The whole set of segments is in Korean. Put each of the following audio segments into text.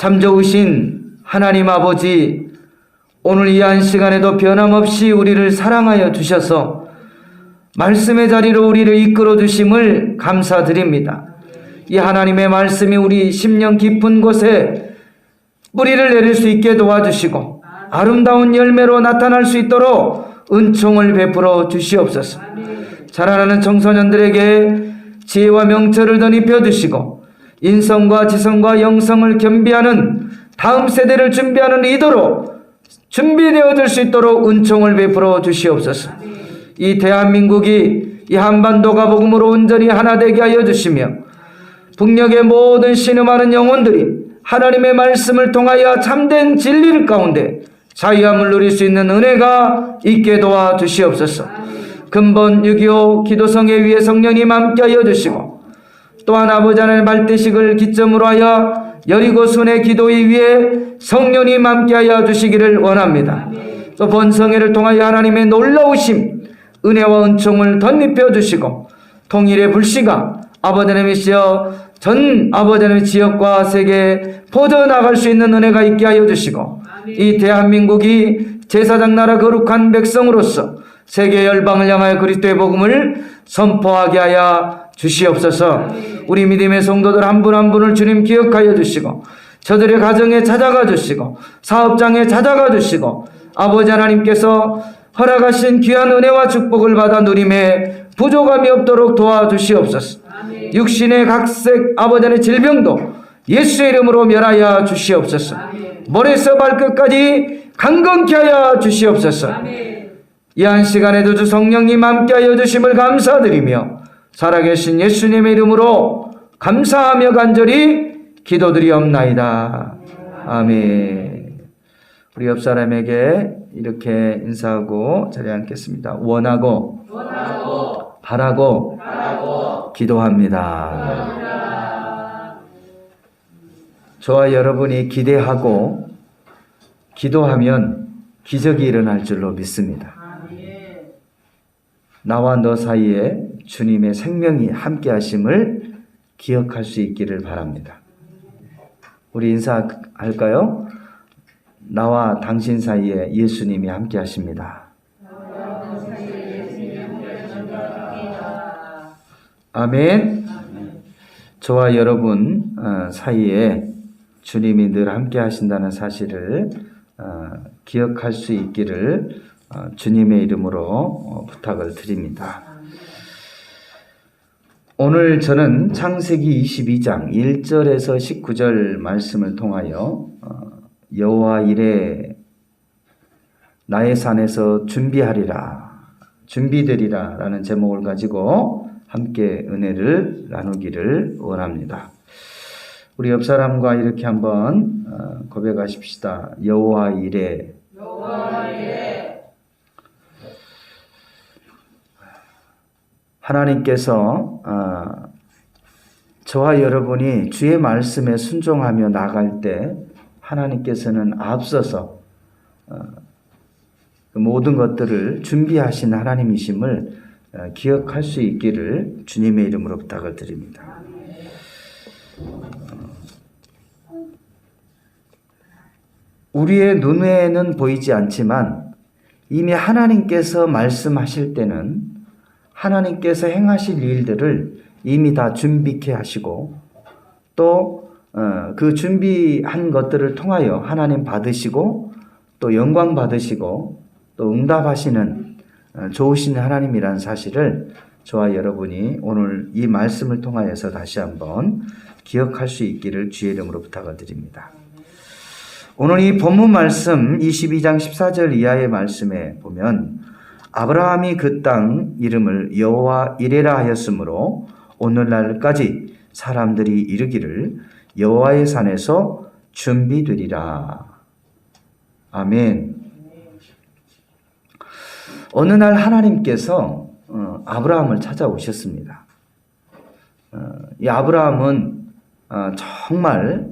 참 좋으신 하나님 아버지, 오늘 이 한 시간에도 변함없이 우리를 사랑하여 주셔서 말씀의 자리로 우리를 이끌어 주심을 감사드립니다. 이 하나님의 말씀이 우리 심령 깊은 곳에 뿌리를 내릴 수 있게 도와주시고 아름다운 열매로 나타날 수 있도록 은총을 베풀어 주시옵소서. 자라나는 청소년들에게 지혜와 명철을 덧입혀 주시고 인성과 지성과 영성을 겸비하는 다음 세대를 준비하는 리더로 준비되어질 수 있도록 은총을 베풀어 주시옵소서. 이 대한민국이 이 한반도가 복음으로 온전히 하나 되게 하여 주시며 북녘의 모든 신음하는 영혼들이 하나님의 말씀을 통하여 참된 진리를 가운데 자유함을 누릴 수 있는 은혜가 있게 도와 주시옵소서. 근본 6.25 기도성회 위에 성령님 함께하여 주시고 또한 아버지 하나님의 말대식을 기점으로 하여 여리고 순회 기도회 위에 성령님 함께하여 주시기를 원합니다. 또 본성회를 통하여 하나님의 놀라우심 은혜와 은총을 덧입혀 주시고 통일의 불씨가 아버지 하나님이시여 전 아버지 하나님의 지역과 세계에 퍼져나갈 수 있는 은혜가 있게 하여 주시고 이 대한민국이 제사장 나라 거룩한 백성으로서 세계 열방을 향하여 그리스도의 복음을 선포하게 하여 주시옵소서. 우리 믿음의 성도들 한 분 한 분을 주님 기억하여 주시고 저들의 가정에 찾아가 주시고 사업장에 찾아가 주시고 아버지 하나님께서 허락하신 귀한 은혜와 축복을 받아 누림에 부족함이 없도록 도와주시옵소서. 육신의 각색 아버지 하나님의 질병도 예수의 이름으로 멸하여 주시옵소서. 머리에서 발끝까지 강건케 하여 주시옵소서. 이 한 시간에도 주 성령님 함께하여 주심을 감사드리며 살아계신 예수님의 이름으로 감사하며 간절히 기도드리옵나이다. 아멘. 우리 옆 사람에게 이렇게 인사하고 자리에 앉겠습니다. 원하고 바라고 기도합니다. 저와 여러분이 기대하고 기도하면 기적이 일어날 줄로 믿습니다. 나와 너 사이에 주님의 생명이 함께 하심을 기억할 수 있기를 바랍니다. 우리 인사할까요? 나와 당신 사이에 예수님이 함께 하십니다. 아멘. 저와 여러분 사이에 주님이 늘 함께 하신다는 사실을 기억할 수 있기를 주님의 이름으로 부탁을 드립니다. 오늘 저는 창세기 22장 1절에서 19절 말씀을 통하여 여호와 이레 나의 산에서 준비되리라 라는 제목을 가지고 함께 은혜를 나누기를 원합니다. 우리 옆 사람과 이렇게 한번 고백하십시다. 여호와 이레 하나님께서 저와 여러분이 주의 말씀에 순종하며 나갈 때 하나님께서는 앞서서 모든 것들을 준비하신 하나님이심을 기억할 수 있기를 주님의 이름으로 부탁을 드립니다. 우리의 눈에는 보이지 않지만 이미 하나님께서 말씀하실 때는 하나님께서 행하실 일들을 이미 다 준비케 하시고 또 그 준비한 것들을 통하여 하나님 받으시고 또 영광 받으시고 또 응답하시는 좋으신 하나님이라는 사실을 저와 여러분이 오늘 이 말씀을 통하여서 다시 한번 기억할 수 있기를 주의 이름으로 부탁을 드립니다. 오늘 이 본문 말씀 22장 14절 이하의 말씀에 보면 아브라함이 그 땅 이름을 여호와 이레라 하였으므로 오늘날까지 사람들이 이르기를 여호와의 산에서 준비되리라. 아멘. 어느 날 하나님께서 아브라함을 찾아오셨습니다. 이 아브라함은 정말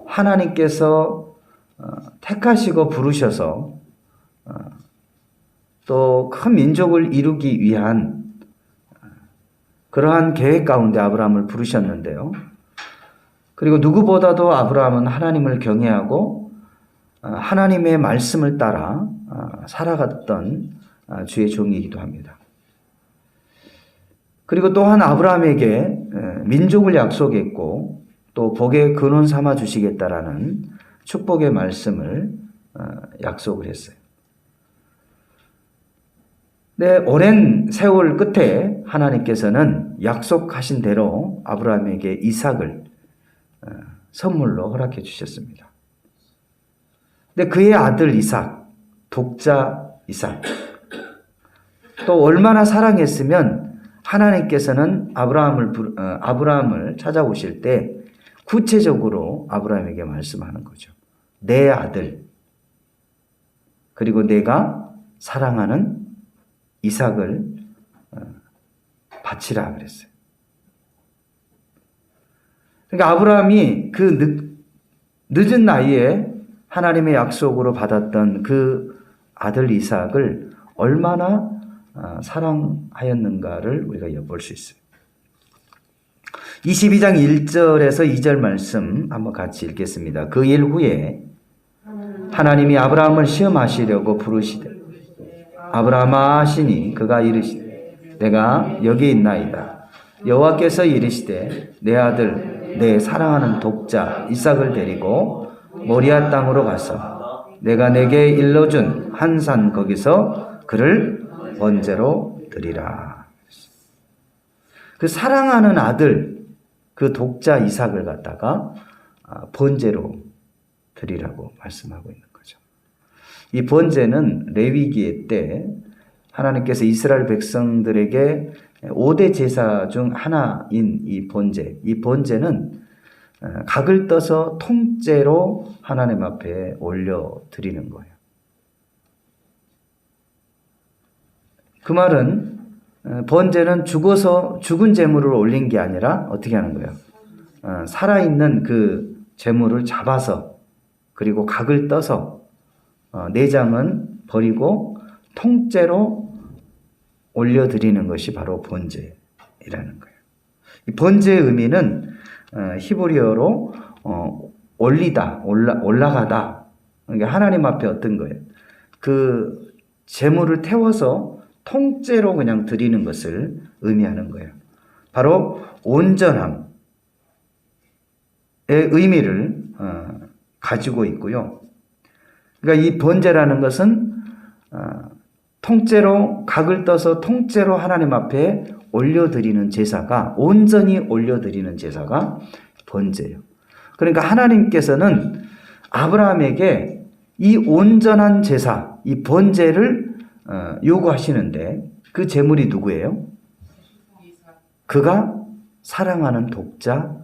하나님께서 택하시고 부르셔서 또 큰 민족을 이루기 위한 그러한 계획 가운데 아브라함을 부르셨는데요. 그리고 누구보다도 아브라함은 하나님을 경외하고 하나님의 말씀을 따라 살아갔던 주의 종이기도 합니다. 그리고 또한 아브라함에게 민족을 약속했고 또 복의 근원 삼아 주시겠다라는 축복의 말씀을 약속을 했어요. 네, 오랜 세월 끝에 하나님께서는 약속하신 대로 아브라함에게 이삭을 선물로 허락해 주셨습니다. 근데 그의 아들 이삭, 독자 이삭, 또 얼마나 사랑했으면 하나님께서는 아브라함을 찾아오실 때 구체적으로 아브라함에게 말씀하는 거죠. 내 아들, 그리고 내가 사랑하는 이삭을 바치라 그랬어요. 그러니까 아브라함이 그 늦은 나이에 하나님의 약속으로 받았던 그 아들 이삭을 얼마나 사랑하였는가를 우리가 엿볼 수 있어요. 22장 1절에서 2절 말씀 한번 같이 읽겠습니다. 그 일 후에 하나님이 아브라함을 시험하시려고 부르시되 아브라함아 하시니 그가 이르시되 내가 여기 있나이다. 여호와께서 이르시되 내 아들 내 사랑하는 독자 이삭을 데리고 모리아 땅으로 가서 내가 내게 일러준 한 산 거기서 그를 번제로 드리라. 그 사랑하는 아들 그 독자 이삭을 갖다가 번제로 드리라고 말씀하고 있는 거죠. 이 번제는 레위기 때 하나님께서 이스라엘 백성들에게 5대 제사 중 하나인 이 번제. 이 번제는 각을 떠서 통째로 하나님 앞에 올려 드리는 거예요. 그 말은 번제는 죽은 제물을 올린 게 아니라 어떻게 하는 거예요? 살아있는 그 제물을 잡아서 그리고 각을 떠서 내장은 버리고 통째로 올려드리는 것이 바로 번제라는 거예요. 이 번제의 의미는 히브리어로 올리다, 올라가다. 그러니까 하나님 앞에 어떤 거예요? 그 제물을 태워서 통째로 그냥 드리는 것을 의미하는 거예요. 바로 온전함의 의미를 가지고 있고요. 그러니까 이 번제라는 것은 통째로 각을 떠서 통째로 하나님 앞에 올려드리는 제사가 온전히 올려드리는 제사가 번제예요. 그러니까 하나님께서는 아브라함에게 이 온전한 제사, 이 번제를 요구하시는데 그 제물이 누구예요? 그가 사랑하는 독자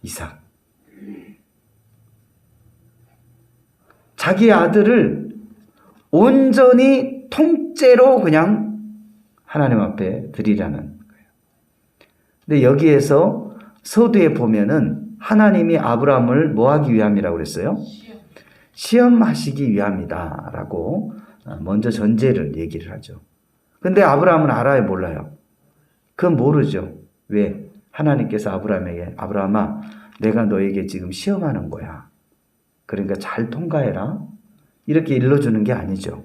이삭. 자기 아들을 온전히 통째로 그냥 하나님 앞에 드리라는 거예요. 근데 여기에서 서두에 보면은 하나님이 아브라함을 뭐 하기 위함이라고 그랬어요? 시험하시기 위함이다라고 먼저 전제를 얘기를 하죠. 근데 아브라함은 알아요, 몰라요? 그건 모르죠. 왜? 하나님께서 아브라함에게 아브라함아 내가 너에게 지금 시험하는 거야. 그러니까 잘 통과해라. 이렇게 일러주는 게 아니죠.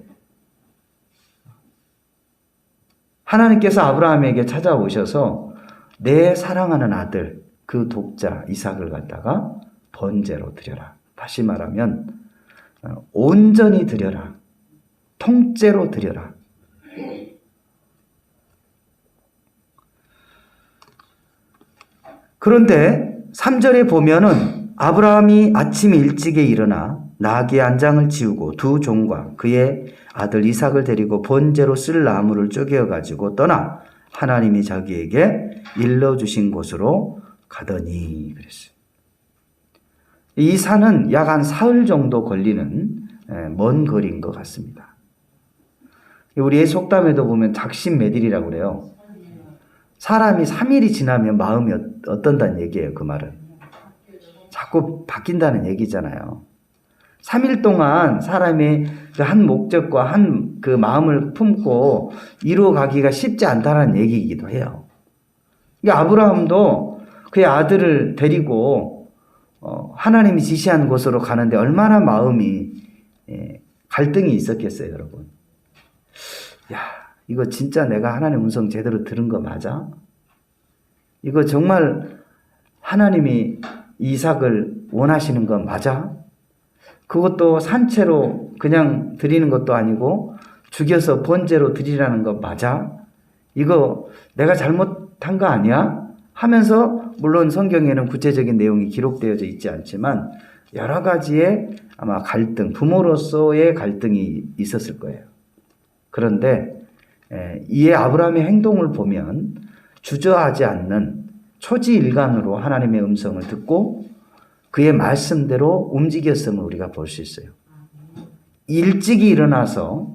하나님께서 아브라함에게 찾아오셔서 내 사랑하는 아들 그 독자 이삭을 갖다가 번제로 드려라. 다시 말하면 온전히 드려라. 통째로 드려라. 그런데 3절에 보면은 아브라함이 아침 일찍에 일어나 나귀 한 장을 지우고 두 종과 그의 아들 이삭을 데리고 번제로 쓸 나무를 쪼개어 가지고 떠나 하나님이 자기에게 일러주신 곳으로 가더니 그랬어요. 이 산은 약 한 사흘 정도 걸리는 먼 거리인 것 같습니다. 우리의 속담에도 보면 작심매딜이라고 그래요. 사람이 3일이 지나면 마음이 어떤다는 얘기예요. 그 말은. 자꾸 바뀐다는 얘기잖아요. 3일 동안 사람이 그 한 목적과 한 그 마음을 품고 이루어가기가 쉽지 않다는 얘기이기도 해요. 그러니까 아브라함도 그의 아들을 데리고 하나님이 지시한 곳으로 가는데 얼마나 마음이 갈등이 있었겠어요, 여러분. 야, 이거 진짜 내가 하나님 음성 제대로 들은 거 맞아? 이거 정말 하나님이 이삭을 원하시는 거 맞아? 그것도 산채로 그냥 드리는 것도 아니고 죽여서 번제로 드리라는 거 맞아? 이거 내가 잘못한 거 아니야? 하면서 물론 성경에는 구체적인 내용이 기록되어져 있지 않지만 여러 가지의 아마 갈등, 부모로서의 갈등이 있었을 거예요. 그런데 이에 아브라함의 행동을 보면 주저하지 않는 초지일관으로 하나님의 음성을 듣고 그의 말씀대로 움직였음을 우리가 볼 수 있어요. 일찍이 일어나서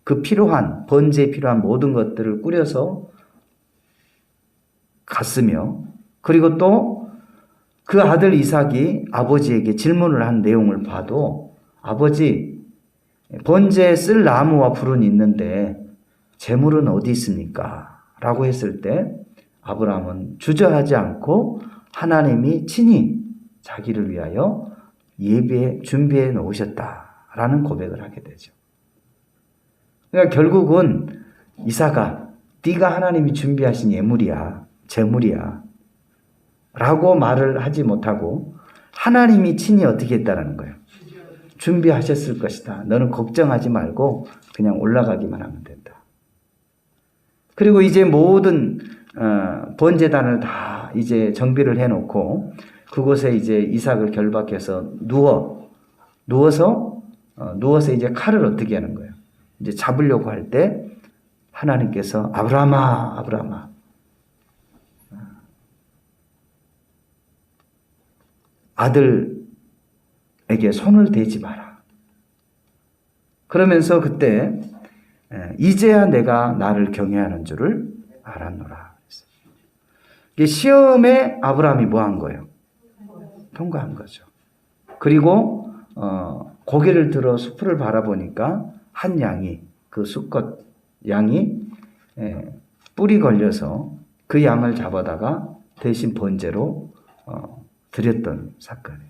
그 필요한 번제에 필요한 모든 것들을 꾸려서 갔으며 그리고 또 그 아들 이삭이 아버지에게 질문을 한 내용을 봐도 아버지 번제에 쓸 나무와 불은 있는데 제물은 어디 있습니까? 라고 했을 때 아브라함은 주저하지 않고 하나님이 친히 자기를 위하여 준비해 놓으셨다라는 고백을 하게 되죠. 그러니까 결국은 이삭아, 네가 하나님이 준비하신 예물이야, 제물이야 라고 말을 하지 못하고 하나님이 친히 어떻게 했다라는 거예요. 준비하셨을 것이다. 너는 걱정하지 말고 그냥 올라가기만 하면 된다. 그리고 이제 모든 번제단을 다 이제 정비를 해놓고 그곳에 이제 이삭을 결박해서 누워서 이제 칼을 어떻게 하는 거예요. 이제 잡으려고 할 때 하나님께서 아브라함아, 아브라함아, 아들에게 손을 대지 마라. 그러면서 그때 이제야 내가 나를 경외하는 줄을 알았노라. 시험에 아브라함이 뭐 한 거예요? 통과한 거죠. 그리고 고개를 들어 수풀을 바라보니까 한 양이, 그 수컷 양이 뿔이 걸려서 그 양을 잡아다가 대신 번제로 드렸던 사건이에요.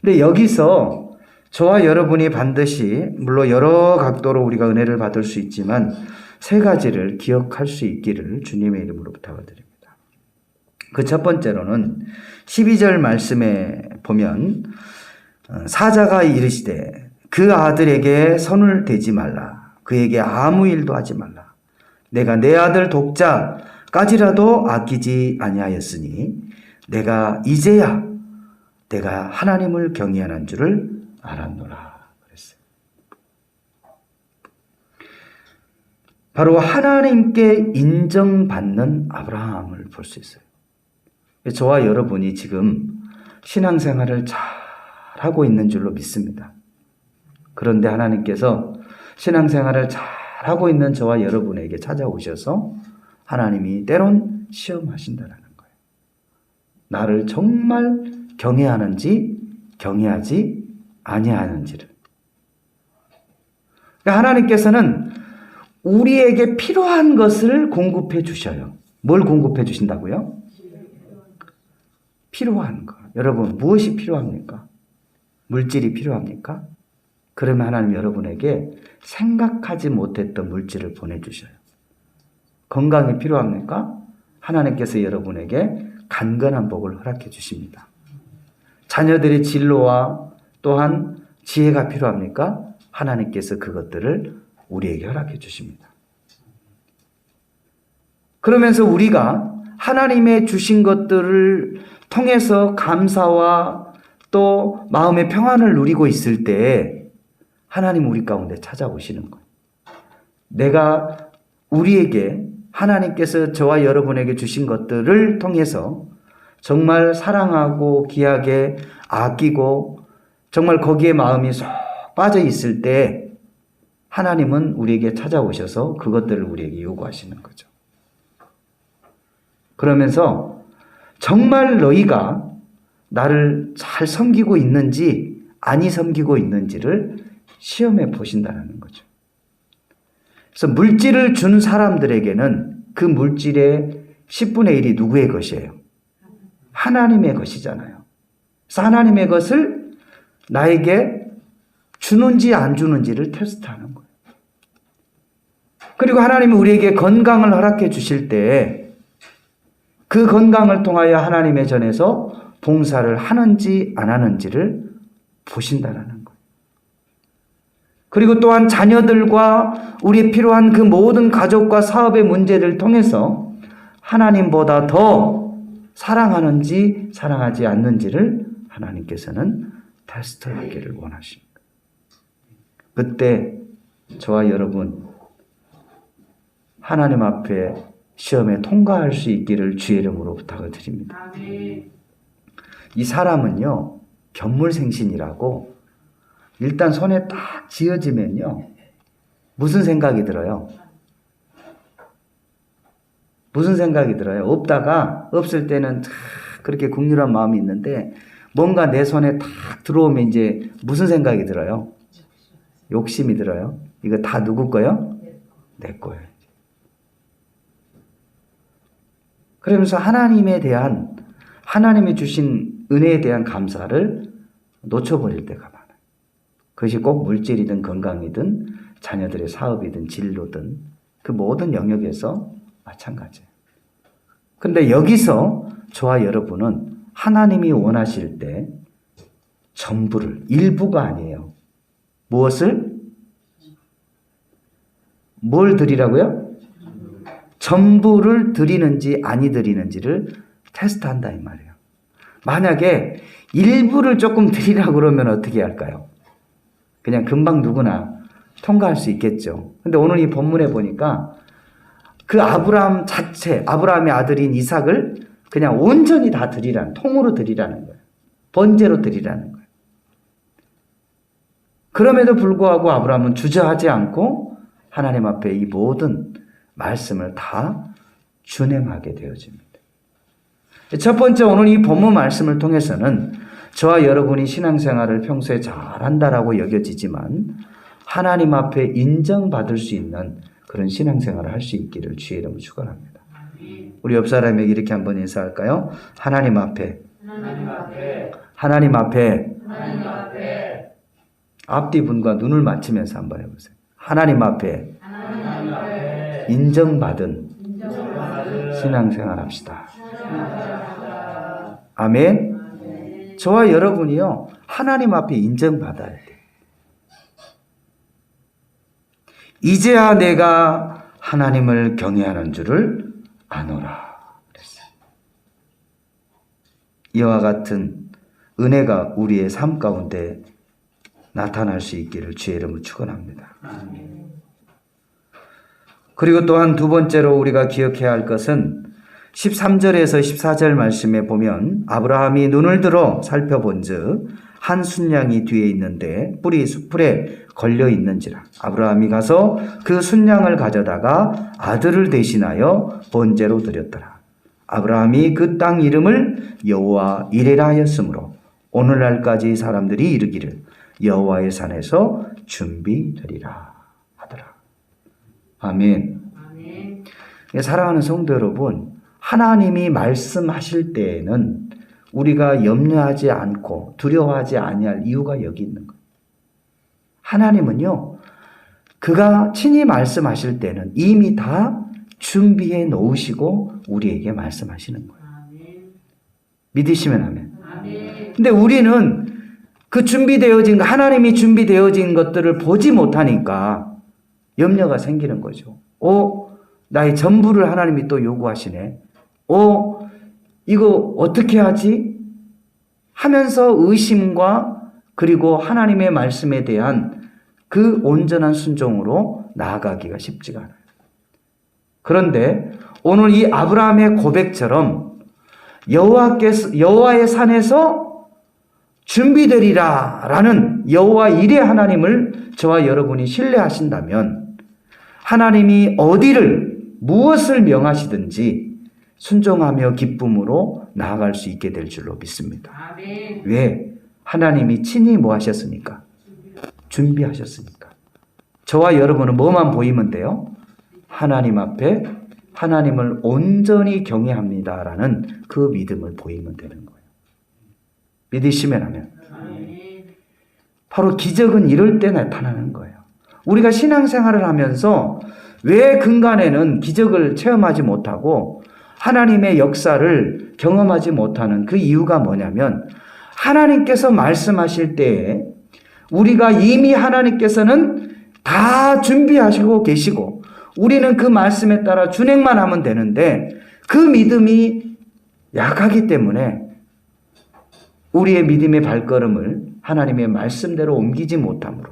근데 여기서 저와 여러분이 반드시 물론 여러 각도로 우리가 은혜를 받을 수 있지만 세 가지를 기억할 수 있기를 주님의 이름으로 부탁드립니다. 그 첫 번째로는 12절 말씀에 보면 사자가 이르시되 그 아들에게 손을 대지 말라. 그에게 아무 일도 하지 말라. 내가 내 아들 독자까지라도 아끼지 아니하였으니 내가 이제야 내가 하나님을 경외하는 줄을 알았노라 그랬어요. 바로 하나님께 인정받는 아브라함을 볼 수 있어요. 저와 여러분이 지금 신앙생활을 잘하고 있는 줄로 믿습니다. 그런데 하나님께서 신앙생활을 잘하고 있는 저와 여러분에게 찾아오셔서 하나님이 때론 시험하신다는 거예요. 나를 정말 경외하는지 경외하지 아니하는지를. 그러니까 하나님께서는 우리에게 필요한 것을 공급해 주셔요. 뭘 공급해 주신다고요? 필요한 것. 여러분 무엇이 필요합니까? 물질이 필요합니까? 그러면 하나님 여러분에게 생각하지 못했던 물질을 보내주셔요. 건강이 필요합니까? 하나님께서 여러분에게 간건한 복을 허락해 주십니다. 자녀들의 진로와 또한 지혜가 필요합니까? 하나님께서 그것들을 우리에게 허락해 주십니다. 그러면서 우리가 하나님의 주신 것들을 통해서 감사와 또 마음의 평안을 누리고 있을 때 하나님 우리 가운데 찾아오시는 거예요. 내가 우리에게 하나님께서 저와 여러분에게 주신 것들을 통해서 정말 사랑하고 귀하게 아끼고 정말 거기에 마음이 쏙 빠져 있을 때 하나님은 우리에게 찾아오셔서 그것들을 우리에게 요구하시는 거죠. 그러면서 정말 너희가 나를 잘 섬기고 있는지 아니 섬기고 있는지를 시험해 보신다는 거죠. 그래서 물질을 준 사람들에게는 그 물질의 10분의 1이 누구의 것이에요? 하나님의 것이잖아요. 그래서 하나님의 것을 나에게 주는지 안 주는지를 테스트하는 거예요. 그리고 하나님이 우리에게 건강을 허락해 주실 때 그 건강을 통하여 하나님의 전에서 봉사를 하는지 안 하는지를 보신다라는 거예요. 그리고 또한 자녀들과 우리의 필요한 그 모든 가족과 사업의 문제를 통해서 하나님보다 더 사랑하는지 사랑하지 않는지를 하나님께서는 테스트하기를 원하십니다. 그때 저와 여러분 하나님 앞에 시험에 통과할 수 있기를 주의 이름으로 부탁을 드립니다. 이 사람은요, 견물생신이라고 일단 손에 딱 쥐어지면요, 무슨 생각이 들어요? 무슨 생각이 들어요? 없다가 없을 때는 그렇게 국률한 마음이 있는데 뭔가 내 손에 딱 들어오면 이제 무슨 생각이 들어요? 욕심이 들어요. 이거 다 누구 거요? 내 거예요. 그러면서 하나님에 대한, 하나님이 주신 은혜에 대한 감사를 놓쳐버릴 때가 많아요. 그것이 꼭 물질이든 건강이든 자녀들의 사업이든 진로든 그 모든 영역에서 마찬가지예요. 그런데 여기서 저와 여러분은 하나님이 원하실 때 전부를, 일부가 아니에요. 무엇을? 뭘 드리라고요? 전부를 드리는지 아니 드리는지를 테스트한다 이 말이에요. 만약에 일부를 조금 드리라고 그러면 어떻게 할까요? 그냥 금방 누구나 통과할 수 있겠죠. 근데 오늘 이 본문에 보니까 그 아브라함 자체, 아브라함의 아들인 이삭을 그냥 온전히 다 드리라는, 통으로 드리라는 거예요. 번제로 드리라는 거예요. 그럼에도 불구하고 아브라함은 주저하지 않고 하나님 앞에 이 모든 말씀을 다 준행하게 되어집니다. 첫 번째, 오늘 이 본문 말씀을 통해서는 저와 여러분이 신앙생활을 평소에 잘한다라고 여겨지지만 하나님 앞에 인정받을 수 있는 그런 신앙생활을 할 수 있기를 주의 이름으로 축원합니다. 우리 옆 사람에게 이렇게 한번 인사할까요? 하나님 앞에, 하나님 앞에, 앞뒤 분과 눈을 맞추면서 한번 해보세요. 하나님 앞에 인정받은 신앙생활 합시다. 아멘. 저와 여러분이요, 하나님 앞에 인정받아야 돼. 이제야 내가 하나님을 경외하는 줄을 아노라 그랬어요. 이와 같은 은혜가 우리의 삶 가운데 나타날 수 있기를 주의 이름으로 축원합니다. 그리고 또한 두 번째로 우리가 기억해야 할 것은 13절에서 14절 말씀에 보면 아브라함이 눈을 들어 살펴본즉 한 순양이 뒤에 있는데 뿔이 숯불에 걸려 있는지라. 아브라함이 가서 그 순양을 가져다가 아들을 대신하여 번제로 드렸더라. 아브라함이 그 땅 이름을 여호와 이레라 하였으므로 오늘날까지 사람들이 이르기를 여호와의 산에서 준비되리라 하더라. 아멘. 사랑하는 성도 여러분, 하나님이 말씀하실 때에는 우리가 염려하지 않고 두려워하지 아니할 이유가 여기 있는 거예요. 하나님은요, 그가 친히 말씀하실 때는 이미 다 준비해 놓으시고 우리에게 말씀하시는 거예요. 믿으시면 아멘. 근데 우리는 그 준비되어진, 하나님이 준비되어진 것들을 보지 못하니까 염려가 생기는 거죠. 나의 전부를 하나님이 또 요구하시네. 이거 어떻게 하지? 하면서 의심과 그리고 하나님의 말씀에 대한 그 온전한 순종으로 나아가기가 쉽지가 않아요. 그런데 오늘 이 아브라함의 고백처럼 여호와의 산에서 준비되리라 라는 여호와 이레 하나님을 저와 여러분이 신뢰하신다면 하나님이 어디를 무엇을 명하시든지 순종하며 기쁨으로 나아갈 수 있게 될 줄로 믿습니다. 아멘. 왜? 하나님이 친히 뭐 하셨습니까? 준비하셨으니까. 저와 여러분은 뭐만 보이면 돼요? 하나님 앞에 하나님을 온전히 경외합니다라는 그 믿음을 보이면 되는 거예요. 믿으시면 하면. 바로 기적은 이럴 때 나타나는 거예요. 우리가 신앙생활을 하면서 왜 근간에는 기적을 체험하지 못하고 하나님의 역사를 경험하지 못하는 그 이유가 뭐냐면, 하나님께서 말씀하실 때에 우리가 이미 하나님께서는 다 준비하시고 계시고 우리는 그 말씀에 따라 준행만 하면 되는데, 그 믿음이 약하기 때문에 우리의 믿음의 발걸음을 하나님의 말씀대로 옮기지 못함으로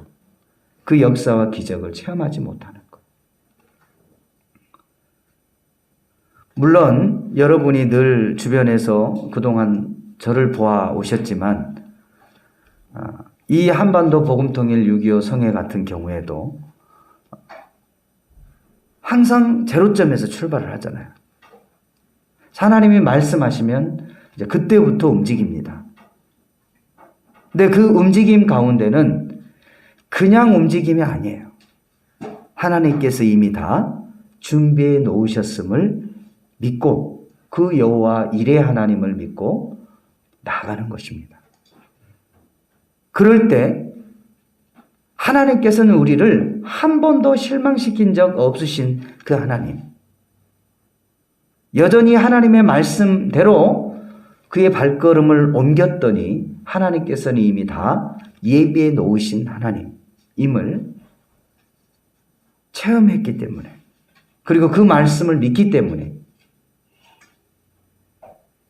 그 역사와 기적을 체험하지 못하는 것. 물론 여러분이 늘 주변에서 그동안 저를 보아 오셨지만, 이 한반도 복음통일 6.25 성회 같은 경우에도 항상 제로점에서 출발을 하잖아요. 하나님이 말씀하시면 이제 그때부터 움직입니다. 근데 그 움직임 가운데는 그냥 움직임이 아니에요. 하나님께서 이미 다 준비해 놓으셨음을 믿고 그 여호와 이레 하나님을 믿고 나가는 것입니다. 그럴 때 하나님께서는 우리를 한 번도 실망시킨 적 없으신 그 하나님, 여전히 하나님의 말씀대로 그의 발걸음을 옮겼더니 하나님께서는 이미 다 예비해 놓으신 하나님임을 체험했기 때문에, 그리고 그 말씀을 믿기 때문에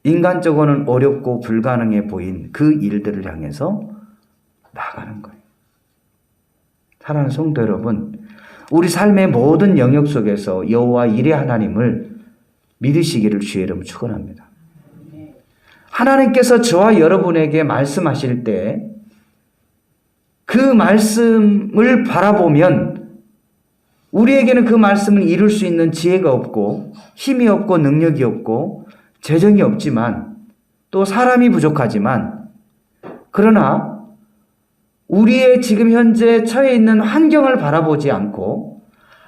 인간적으로는 어렵고 불가능해 보인 그 일들을 향해서 나가는 거예요. 사랑하는 성도 여러분, 우리 삶의 모든 영역 속에서 여호와 이레 하나님을 믿으시기를 주의 이름으로 축원합니다. 하나님께서 저와 여러분에게 말씀하실 때 그 말씀을 바라보면 우리에게는 그 말씀을 이룰 수 있는 지혜가 없고 힘이 없고 능력이 없고 재정이 없지만 또 사람이 부족하지만, 그러나 우리의 지금 현재 처해 있는 환경을 바라보지 않고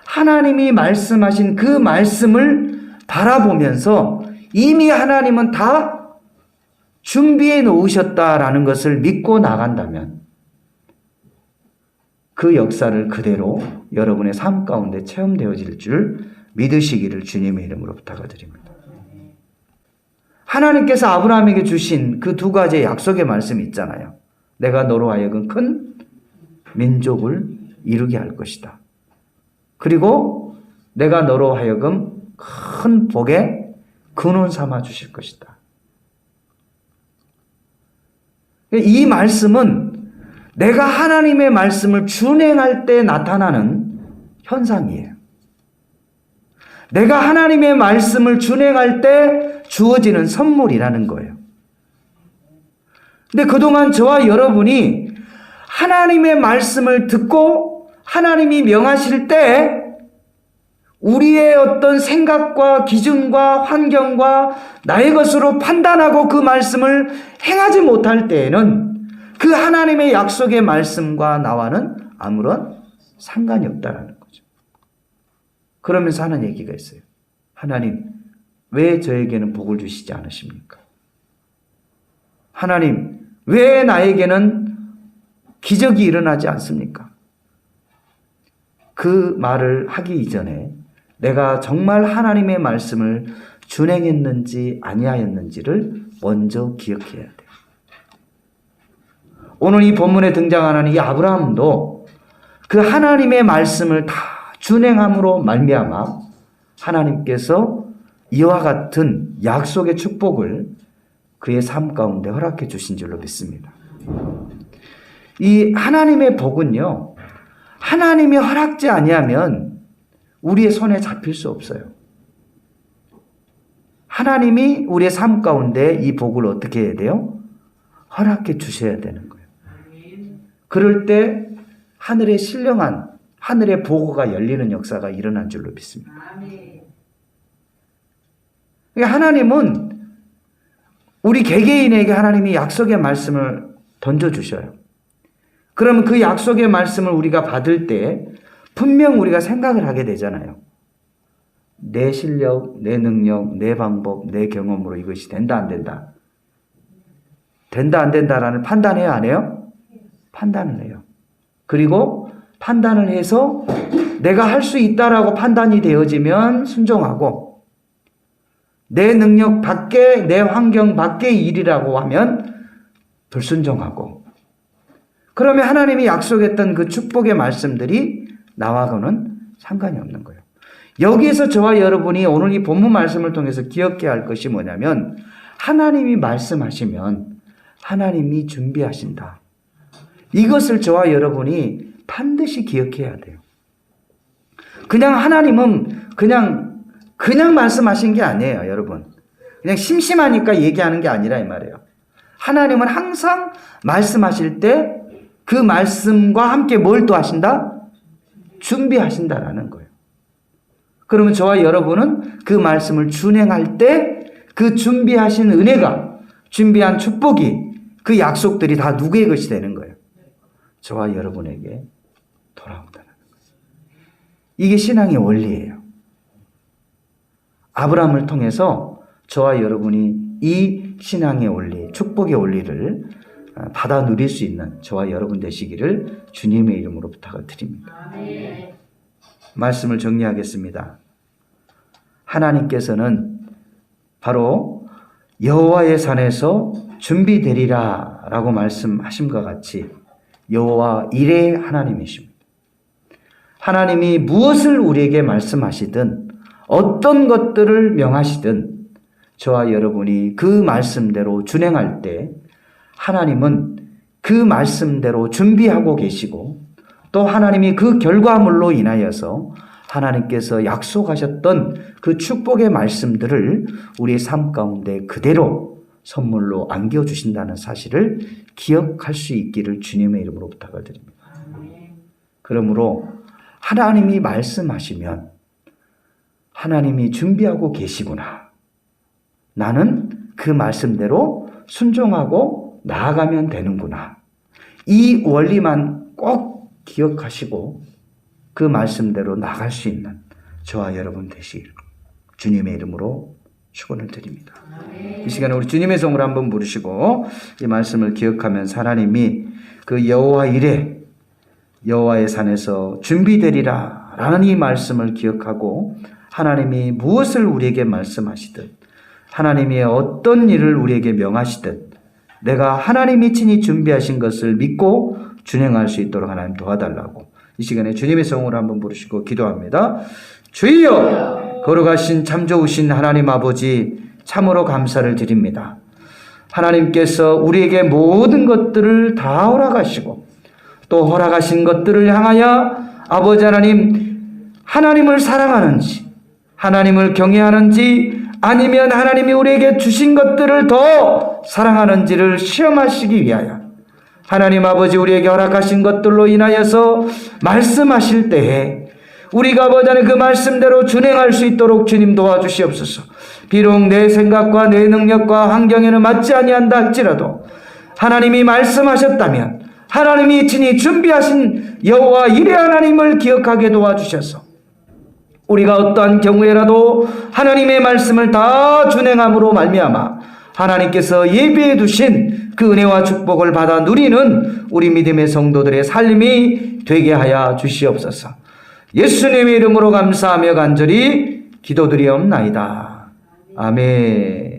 하나님이 말씀하신 그 말씀을 바라보면서 이미 하나님은 다 준비해 놓으셨다라는 것을 믿고 나간다면 그 역사를 그대로 여러분의 삶 가운데 체험되어질 줄 믿으시기를 주님의 이름으로 부탁드립니다. 하나님께서 아브라함에게 주신 그 두 가지의 약속의 말씀이 있잖아요. 내가 너로 하여금 큰 민족을 이루게 할 것이다. 그리고 내가 너로 하여금 큰 복의 근원 삼아 주실 것이다. 이 말씀은 내가 하나님의 말씀을 준행할 때 나타나는 현상이에요. 내가 하나님의 말씀을 준행할 때 주어지는 선물이라는 거예요. 근데 그동안 저와 여러분이 하나님의 말씀을 듣고 하나님이 명하실 때 우리의 어떤 생각과 기준과 환경과 나의 것으로 판단하고 그 말씀을 행하지 못할 때에는 그 하나님의 약속의 말씀과 나와는 아무런 상관이 없다는 거죠. 그러면서 하는 얘기가 있어요. 하나님, 왜 저에게는 복을 주시지 않으십니까? 하나님, 왜 나에게는 기적이 일어나지 않습니까? 그 말을 하기 이전에 내가 정말 하나님의 말씀을 준행했는지 아니하였는지를 먼저 기억해야 돼요. 오늘 이 본문에 등장하는 이 아브라함도 그 하나님의 말씀을 다 준행함으로 말미암아 하나님께서 이와 같은 약속의 축복을 그의 삶 가운데 허락해 주신 줄로 믿습니다. 이 하나님의 복은요, 하나님이 허락지 아니하면 우리의 손에 잡힐 수 없어요. 하나님이 우리의 삶 가운데 이 복을 어떻게 해야 돼요? 허락해 주셔야 되는 거예요. 그럴 때 하늘의 신령한 하늘의 보고가 열리는 역사가 일어난 줄로 믿습니다. 하나님은 우리 개개인에게 하나님이 약속의 말씀을 던져주셔요. 그러면 그 약속의 말씀을 우리가 받을 때 분명 우리가 생각을 하게 되잖아요. 내 실력, 내 능력, 내 방법, 내 경험으로 이것이 된다 안 된다? 된다 안 된다라는 판단해요 안 해요? 판단을 해요. 그리고 판단을 해서 내가 할 수 있다라고 판단이 되어지면 순종하고, 내 능력 밖에, 내 환경 밖의 일이라고 하면 불순종하고, 그러면 하나님이 약속했던 그 축복의 말씀들이 나와서는 상관이 없는 거예요. 여기에서 저와 여러분이 오늘 이 본문 말씀을 통해서 기억해야 할 것이 뭐냐면, 하나님이 말씀하시면 하나님이 준비하신다. 이것을 저와 여러분이 반드시 기억해야 돼요. 그냥 하나님은 그냥 말씀하신 게 아니에요, 여러분. 그냥 심심하니까 얘기하는 게 아니라 이 말이에요. 하나님은 항상 말씀하실 때 그 말씀과 함께 뭘 또 하신다? 준비하신다라는 거예요. 그러면 저와 여러분은 그 말씀을 준행할 때 그 준비하신 은혜가, 준비한 축복이, 그 약속들이 다 누구의 것이 되는 거예요? 저와 여러분에게 돌아온다는 거예요. 이게 신앙의 원리예요. 아브라함을 통해서 저와 여러분이 이 신앙의 원리, 축복의 원리를 받아 누릴 수 있는 저와 여러분 되시기를 주님의 이름으로 부탁을 드립니다. 말씀을 정리하겠습니다. 하나님께서는 바로 여호와의 산에서 준비되리라 라고 말씀하심과 같이 여호와 일의 하나님이십니다. 하나님이 무엇을 우리에게 말씀하시든 어떤 것들을 명하시든 저와 여러분이 그 말씀대로 준행할 때 하나님은 그 말씀대로 준비하고 계시고, 또 하나님이 그 결과물로 인하여서 하나님께서 약속하셨던 그 축복의 말씀들을 우리의 삶 가운데 그대로 선물로 안겨주신다는 사실을 기억할 수 있기를 주님의 이름으로 부탁을 드립니다. 그러므로 하나님이 말씀하시면 하나님이 준비하고 계시구나. 나는 그 말씀대로 순종하고 나아가면 되는구나. 이 원리만 꼭 기억하시고 그 말씀대로 나갈 수 있는 저와 여러분 되시기를 주님의 이름으로 축원을 드립니다. 이 시간에 우리 주님의 성을 한번 부르시고 이 말씀을 기억하면서 하나님이 그 여호와 이레, 여호와의 산에서 준비되리라 라는 이 말씀을 기억하고 하나님이 무엇을 우리에게 말씀하시든, 하나님이 어떤 일을 우리에게 명하시든 내가 하나님이 친히 준비하신 것을 믿고 준행할 수 있도록 하나님 도와달라고 이 시간에 주님의 성으로 한번 부르시고 기도합니다. 주여, 거룩하신 참 좋으신 하나님 아버지, 참으로 감사를 드립니다. 하나님께서 우리에게 모든 것들을 다 허락하시고 또 허락하신 것들을 향하여 아버지 하나님, 하나님을 사랑하는지, 하나님을 경외하는지, 아니면 하나님이 우리에게 주신 것들을 더 사랑하는지를 시험하시기 위하여 하나님 아버지 우리에게 허락하신 것들로 인하여서 말씀하실 때에 우리가 아버지 하나님 그 말씀대로 준행할 수 있도록 주님 도와주시옵소서. 비록 내 생각과 내 능력과 환경에는 맞지 아니한다 할지라도 하나님이 말씀하셨다면 하나님이 친히 준비하신 여호와 이레 하나님을 기억하게 도와주셔서 우리가 어떠한 경우에라도 하나님의 말씀을 다 준행함으로 말미암아 하나님께서 예비해 두신 그 은혜와 축복을 받아 누리는 우리 믿음의 성도들의 삶이 되게 하여 주시옵소서. 예수님의 이름으로 감사하며 간절히 기도드리옵나이다. 아멘.